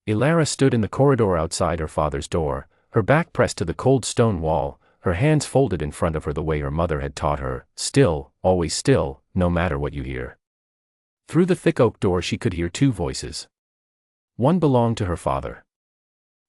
Ilara stood in the corridor outside her father's door, her back pressed to the cold stone wall, her hands folded in front of her the way her mother had taught her, still, always still, no matter what you hear. Through the thick oak door she could hear two voices. One belonged to her father.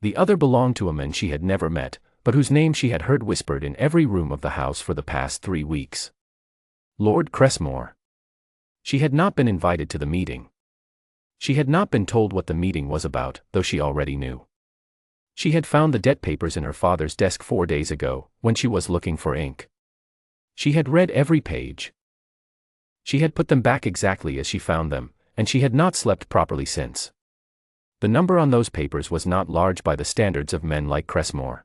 The other belonged to a man she had never met, but whose name she had heard whispered in every room of the house for the past 3 weeks. Lord Cressmore. She had not been invited to the meeting. She had not been told what the meeting was about, though she already knew. She had found the debt papers in her father's desk 4 days ago, when she was looking for ink. She had read every page. She had put them back exactly as she found them, and she had not slept properly since. The number on those papers was not large by the standards of men like Cressmore.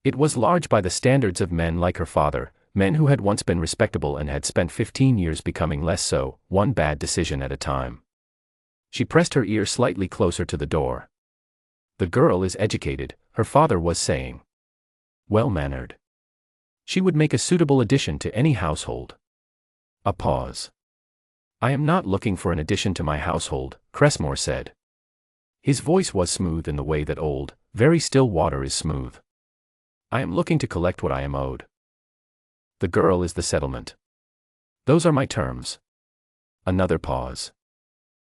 It was large by the standards of men like her father, men who had once been respectable and had spent 15 years becoming less so, one bad decision at a time. She pressed her ear slightly closer to the door. The girl is educated, her father was saying. Well-mannered. She would make a suitable addition to any household. A pause. I am not looking for an addition to my household, Cressmore said. His voice was smooth in the way that old, very still water is smooth. I am looking to collect what I am owed. The girl is the settlement. Those are my terms. Another pause.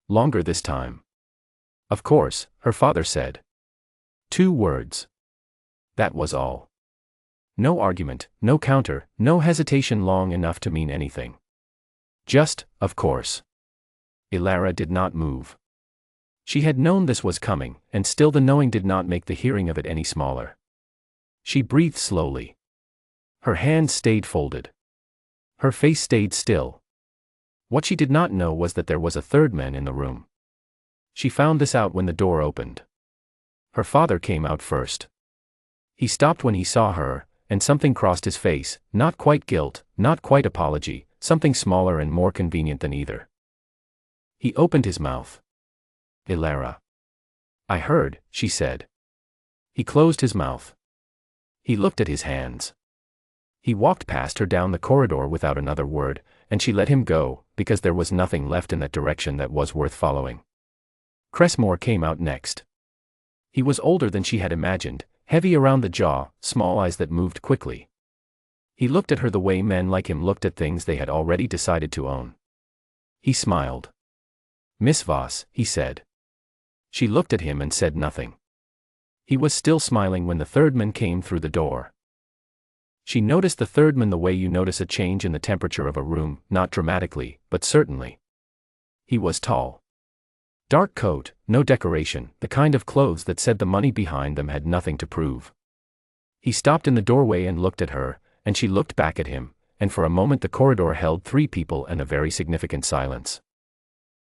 Longer this time. Of course, her father said. 2 words. That was all. No argument, no counter, no hesitation long enough to mean anything. Just, of course. Ilara did not move. She had known this was coming, and still the knowing did not make the hearing of it any smaller. She breathed slowly. Her hands stayed folded. Her face stayed still. What she did not know was that there was a third man in the room. She found this out when the door opened. Her father came out first. He stopped when he saw her, and something crossed his face, not quite guilt, not quite apology, something smaller and more convenient than either. He opened his mouth. Ilara. I heard, she said. He closed his mouth. He looked at his hands. He walked past her down the corridor without another word, and she let him go, because there was nothing left in that direction that was worth following. Cressmore came out next. He was older than she had imagined, heavy around the jaw, small eyes that moved quickly. He looked at her the way men like him looked at things they had already decided to own. He smiled. Miss Voss, he said. She looked at him and said nothing. He was still smiling when the third man came through the door. She noticed the third man the way you notice a change in the temperature of a room, not dramatically, but certainly. He was tall. Dark coat, no decoration, the kind of clothes that said the money behind them had nothing to prove. He stopped in the doorway and looked at her, and she looked back at him, and for a moment the corridor held 3 people and a very significant silence.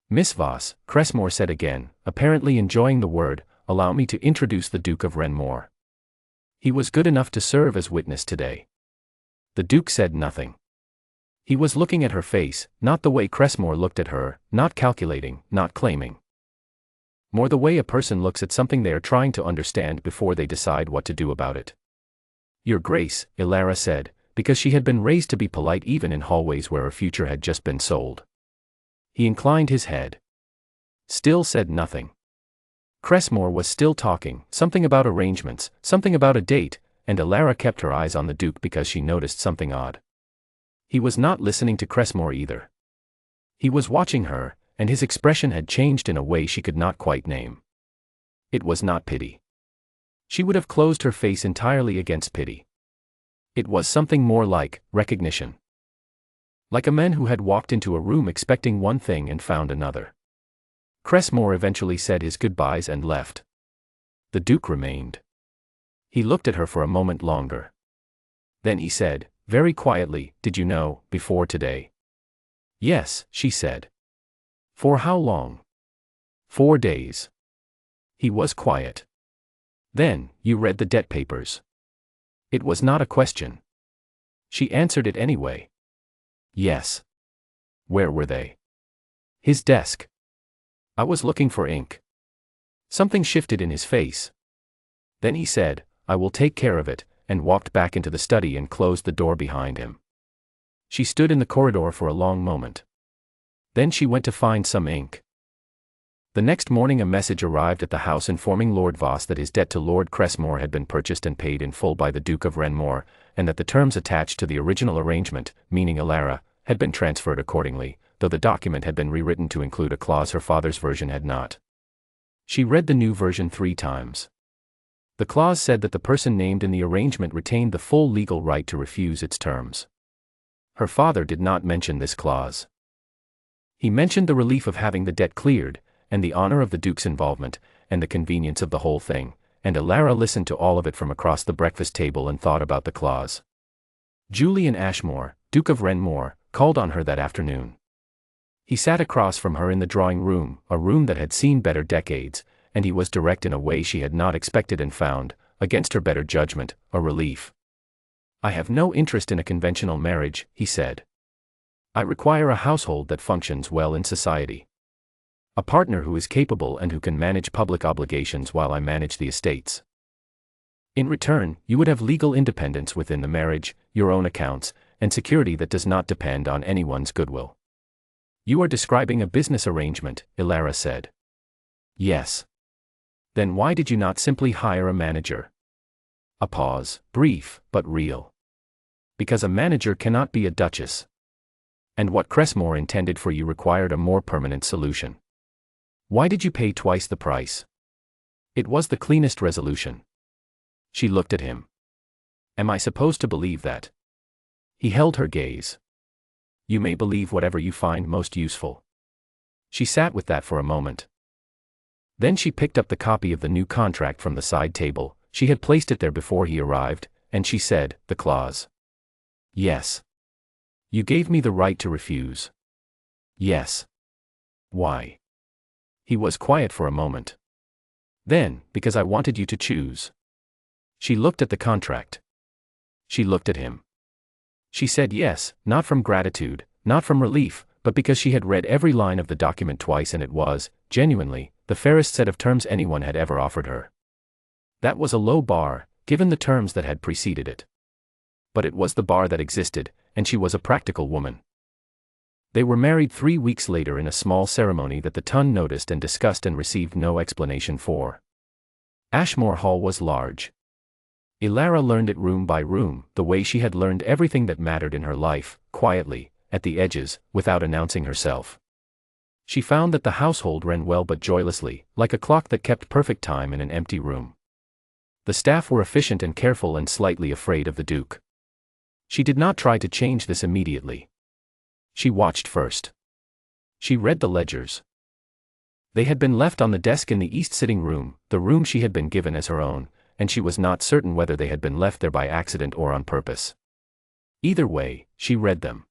Miss Voss, Cressmore said again, apparently enjoying the word, allow me to introduce the Duke of Renmore. He was good enough to serve as witness today. The Duke said nothing. He was looking at her face, not the way Cressmore looked at her, not calculating, not claiming. More the way a person looks at something they are trying to understand before they decide what to do about it. Your Grace, Ilara said, because she had been raised to be polite even in hallways where her future had just been sold. He inclined his head. Still said nothing. Cressmore was still talking, something about arrangements, something about a date, and Ilara kept her eyes on the Duke because she noticed something odd. He was not listening to Cressmore either. He was watching her, and his expression had changed in a way she could not quite name. It was not pity. She would have closed her face entirely against pity. It was something more like recognition. Like a man who had walked into a room expecting one thing and found another. Cressmore eventually said his goodbyes and left. The Duke remained. He looked at her for a moment longer. Then he said, very quietly, did you know, before today? Yes, she said. For how long? 4 days. He was quiet. Then, you read the debt papers. It was not a question. She answered it anyway. Yes. Where were they? His desk. I was looking for ink. Something shifted in his face. Then he said, I will take care of it, and walked back into the study and closed the door behind him. She stood in the corridor for a long moment. Then she went to find some ink. The next morning a message arrived at the house informing Lord Voss that his debt to Lord Cressmore had been purchased and paid in full by the Duke of Renmore, and that the terms attached to the original arrangement, meaning Ilara, had been transferred accordingly, though the document had been rewritten to include a clause her father's version had not. She read the new version 3 times. The clause said that the person named in the arrangement retained the full legal right to refuse its terms. Her father did not mention this clause. He mentioned the relief of having the debt cleared, and the honor of the Duke's involvement, and the convenience of the whole thing, and Ilara listened to all of it from across the breakfast table and thought about the clause. Julian Ashmore, Duke of Renmore, called on her that afternoon. He sat across from her in the drawing room, a room that had seen better decades, and he was direct in a way she had not expected and found, against her better judgment, a relief. "I have no interest in a conventional marriage," he said. "I require a household that functions well in society. A partner who is capable and who can manage public obligations while I manage the estates. In return, you would have legal independence within the marriage, your own accounts, and security that does not depend on anyone's goodwill." "You are describing a business arrangement," Ilara said. "Yes. Then why did you not simply hire a manager?" A pause, brief, but real. "Because a manager cannot be a duchess. And what Cressmore intended for you required a more permanent solution. Why did you pay twice the price?" "It was the cleanest resolution." She looked at him. "Am I supposed to believe that?" He held her gaze. "You may believe whatever you find most useful." She sat with that for a moment. Then she picked up the copy of the new contract from the side table. She had placed it there before he arrived, and she said, "The clause." "Yes." "You gave me the right to refuse." "Yes." "Why?" He was quiet for a moment. "Then, because I wanted you to choose." She looked at the contract. She looked at him. She said yes, not from gratitude, not from relief, but because she had read every line of the document twice and it was, genuinely, the fairest set of terms anyone had ever offered her. That was a low bar, given the terms that had preceded it. But it was the bar that existed, and she was a practical woman. They were married 3 weeks later in a small ceremony that the Tun noticed and discussed and received no explanation for. Ashmore Hall was large. Ilara learned it room by room, the way she had learned everything that mattered in her life, quietly, at the edges, without announcing herself. She found that the household ran well but joylessly, like a clock that kept perfect time in an empty room. The staff were efficient and careful and slightly afraid of the Duke. She did not try to change this immediately. She watched first. She read the ledgers. They had been left on the desk in the east sitting room, the room she had been given as her own, and she was not certain whether they had been left there by accident or on purpose. Either way, she read them.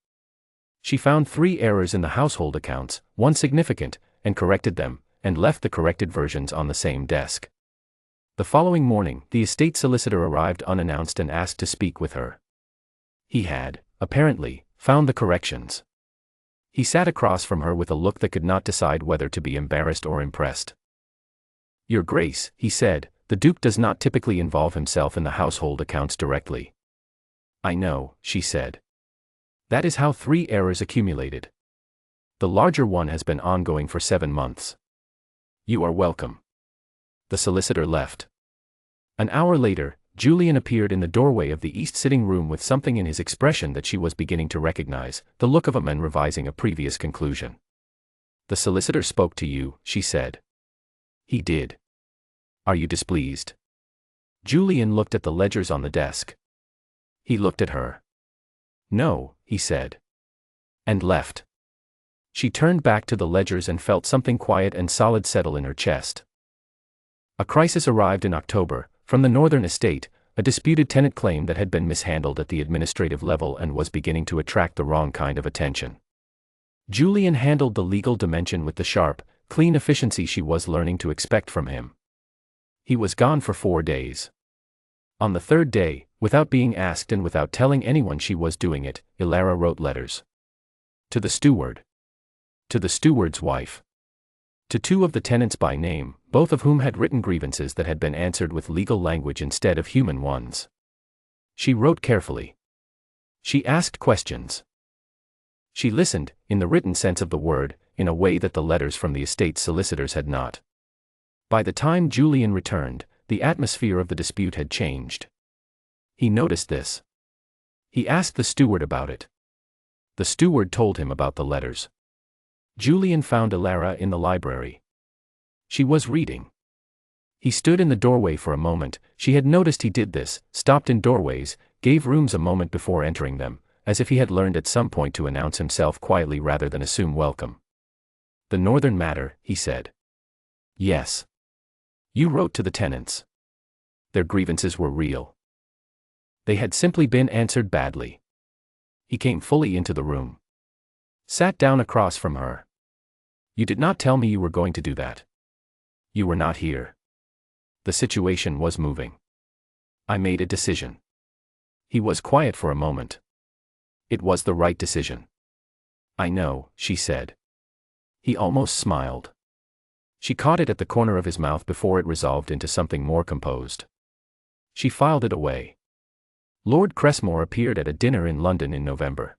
She found 3 errors in the household accounts, 1 significant, and corrected them, and left the corrected versions on the same desk. The following morning, the estate solicitor arrived unannounced and asked to speak with her. He had, apparently, found the corrections. He sat across from her with a look that could not decide whether to be embarrassed or impressed. "Your Grace," he said, "the Duke does not typically involve himself in the household accounts directly." "I know," she said. "That is how 3 errors accumulated. The larger one has been ongoing for 7 months. You are welcome." The solicitor left. An hour later, Julian appeared in the doorway of the east sitting room with something in his expression that she was beginning to recognize, the look of a man revising a previous conclusion. "The solicitor spoke to you," she said. "He did. Are you displeased?" Julian looked at the ledgers on the desk. He looked at her. "No," he said. And left. She turned back to the ledgers and felt something quiet and solid settle in her chest. A crisis arrived in October. From the northern estate, a disputed tenant claim that had been mishandled at the administrative level and was beginning to attract the wrong kind of attention. Julian handled the legal dimension with the sharp, clean efficiency she was learning to expect from him. He was gone for 4 days. On the 3rd day, without being asked and without telling anyone she was doing it, Ilara wrote letters. To the steward. To the steward's wife. To 2 of the tenants by name, both of whom had written grievances that had been answered with legal language instead of human ones. She wrote carefully. She asked questions. She listened, in the written sense of the word, in a way that the letters from the estate's solicitors had not. By the time Julian returned, the atmosphere of the dispute had changed. He noticed this. He asked the steward about it. The steward told him about the letters. Julian found Elara in the library. She was reading. He stood in the doorway for a moment. She had noticed he did this, stopped in doorways, gave rooms a moment before entering them, as if he had learned at some point to announce himself quietly rather than assume welcome. "The Northern matter," he said. "Yes. You wrote to the tenants. Their grievances were real. They had simply been answered badly." He came fully into the room. Sat down across from her. "You did not tell me you were going to do that. You were not here." The situation was moving. "I made a decision." He was quiet for a moment. "It was the right decision." "I know," she said. He almost smiled. She caught it at the corner of his mouth before it resolved into something more composed. She filed it away. Lord Cressmore appeared at a dinner in London in November.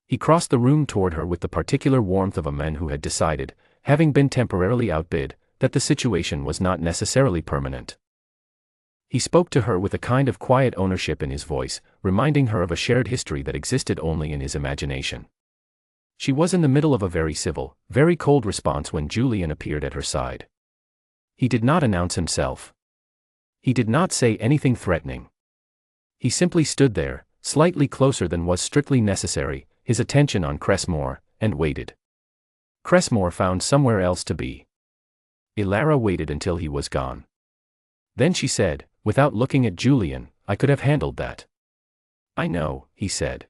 He crossed the room toward her with the particular warmth of a man who had decided, having been temporarily outbid, that the situation was not necessarily permanent. He spoke to her with a kind of quiet ownership in his voice, reminding her of a shared history that existed only in his imagination. She was in the middle of a very civil, very cold response when Julian appeared at her side. He did not announce himself. He did not say anything threatening. He simply stood there, slightly closer than was strictly necessary, his attention on Cressmore, and waited. Cressmore found somewhere else to be. Elara waited until he was gone. Then she said, without looking at Julian, "I could have handled that." "I know," he said.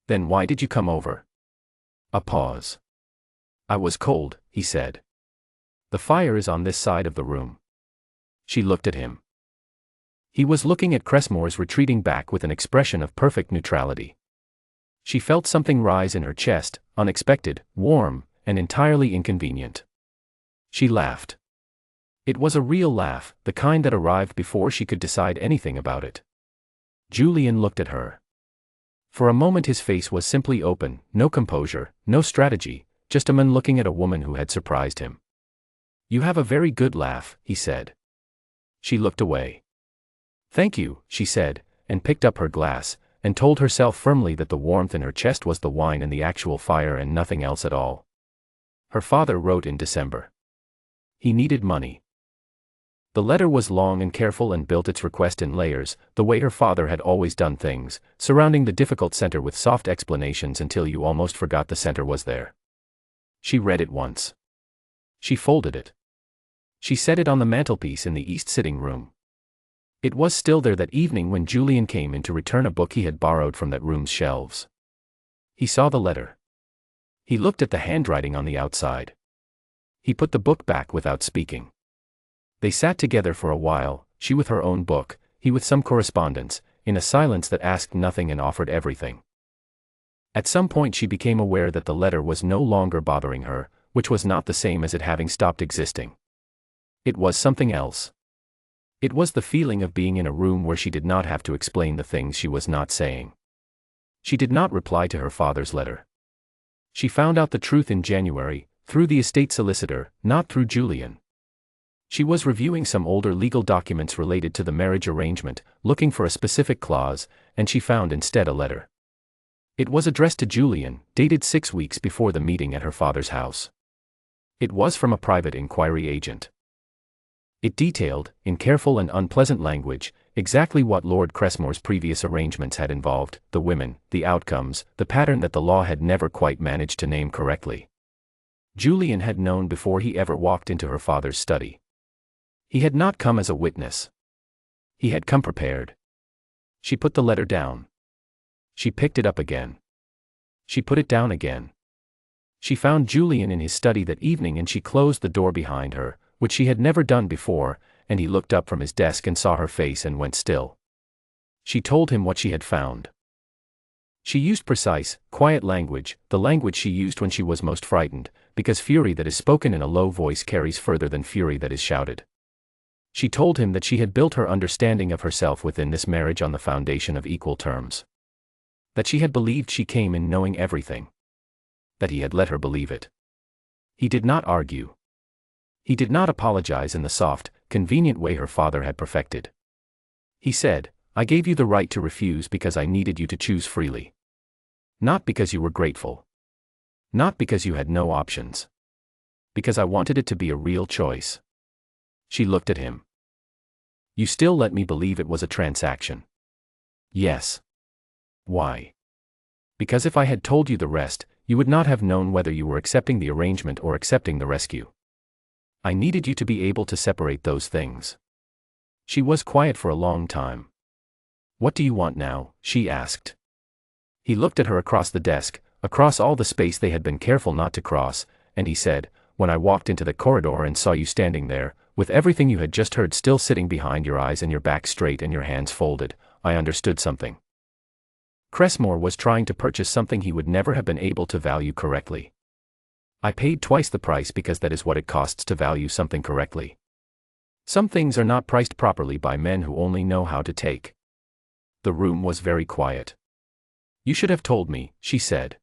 "Then why did you come over?" A pause. "I was cold," he said. "The fire is on this side of the room." She looked at him. He was looking at Cressmore's retreating back with an expression of perfect neutrality. She felt something rise in her chest, unexpected, warm, and entirely inconvenient. She laughed. It was a real laugh, the kind that arrived before she could decide anything about it. Julian looked at her. For a moment his face was simply open, no composure, no strategy, just a man looking at a woman who had surprised him. "You have a very good laugh," he said. She looked away. "Thank you," she said, and picked up her glass, and told herself firmly that the warmth in her chest was the wine and the actual fire and nothing else at all. Her father wrote in December. He needed money. The letter was long and careful and built its request in layers, the way her father had always done things, surrounding the difficult center with soft explanations until you almost forgot the center was there. She read it once. She folded it. She set it on the mantelpiece in the east sitting room. It was still there that evening when Julian came in to return a book he had borrowed from that room's shelves. He saw the letter. He looked at the handwriting on the outside. He put the book back without speaking. They sat together for a while, she with her own book, he with some correspondence, in a silence that asked nothing and offered everything. At some point she became aware that the letter was no longer bothering her, which was not the same as it having stopped existing. It was something else. It was the feeling of being in a room where she did not have to explain the things she was not saying. She did not reply to her father's letter. She found out the truth in January, through the estate solicitor, not through Julian. She was reviewing some older legal documents related to the marriage arrangement, looking for a specific clause, and she found instead a letter. It was addressed to Julian, dated 6 weeks before the meeting at her father's house. It was from a private inquiry agent. It detailed, in careful and unpleasant language, exactly what Lord Cressmore's previous arrangements had involved, the women, the outcomes, the pattern that the law had never quite managed to name correctly. Julian had known before he ever walked into her father's study. He had not come as a witness. He had come prepared. She put the letter down. She picked it up again. She put it down again. She found Julian in his study that evening and she closed the door behind her, which she had never done before, and he looked up from his desk and saw her face and went still. She told him what she had found. She used precise, quiet language, the language she used when she was most frightened, because fury that is spoken in a low voice carries further than fury that is shouted. She told him that she had built her understanding of herself within this marriage on the foundation of equal terms. That she had believed she came in knowing everything. That he had let her believe it. He did not argue. He did not apologize in the soft, convenient way her father had perfected. He said, I gave you the right to refuse because I needed you to choose freely. Not because you were grateful. Not because you had no options. Because I wanted it to be a real choice. She looked at him. You still let me believe it was a transaction. Yes. Why? Because if I had told you the rest, you would not have known whether you were accepting the arrangement or accepting the rescue. I needed you to be able to separate those things. She was quiet for a long time. What do you want now? She asked. He looked at her across the desk, across all the space they had been careful not to cross, and he said, when I walked into the corridor and saw you standing there, with everything you had just heard still sitting behind your eyes and your back straight and your hands folded, I understood something. Cressmore was trying to purchase something he would never have been able to value correctly. I paid twice the price because that is what it costs to value something correctly. Some things are not priced properly by men who only know how to take. The room was very quiet. You should have told me, she said.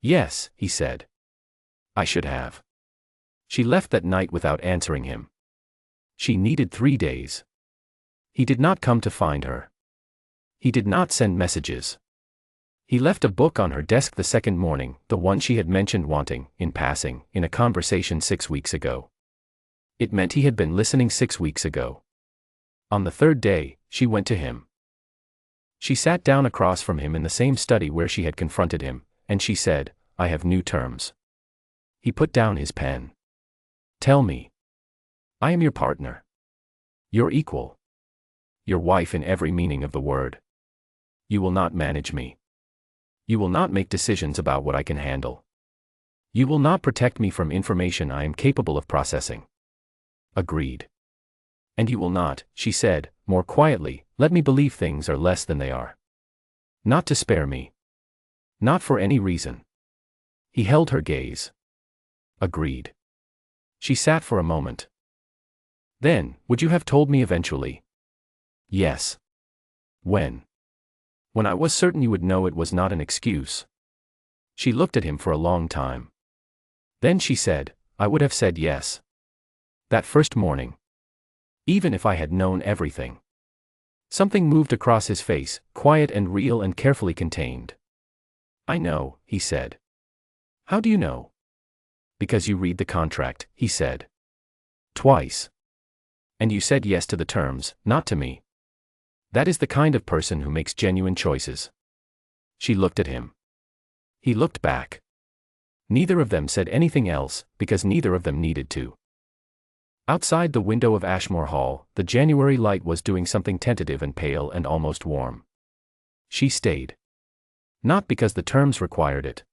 Yes, he said. I should have. She left that night without answering him. She needed 3 days. He did not come to find her. He did not send messages. He left a book on her desk the second morning, the one she had mentioned wanting, in passing, in a conversation 6 weeks ago. It meant he had been listening 6 weeks ago. On the third day, she went to him. She sat down across from him in the same study where she had confronted him, and she said, I have new terms. He put down his pen. Tell me. I am your partner. Your equal. Your wife in every meaning of the word. You will not manage me. You will not make decisions about what I can handle. You will not protect me from information I am capable of processing. Agreed. And you will not, she said, more quietly, let me believe things are less than they are. Not to spare me. Not for any reason. He held her gaze. Agreed. She sat for a moment. Then, would you have told me eventually? Yes. When? When I was certain you would know it was not an excuse. She looked at him for a long time. Then she said, I would have said yes. That first morning. Even if I had known everything. Something moved across his face, quiet and real and carefully contained. I know, he said. How do you know? Because you read the contract, he said. Twice. And you said yes to the terms, not to me. That is the kind of person who makes genuine choices. She looked at him. He looked back. Neither of them said anything else, because neither of them needed to. Outside the window of Ashmore Hall, the January light was doing something tentative and pale and almost warm. She stayed. Not because the terms required it.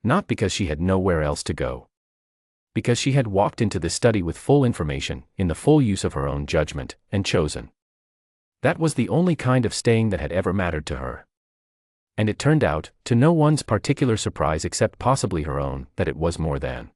Not because she had nowhere else to go. Because she had walked into the study with full information, in the full use of her own judgment, and chosen. That was the only kind of staying that had ever mattered to her. And it turned out, to no one's particular surprise except possibly her own, that it was more than.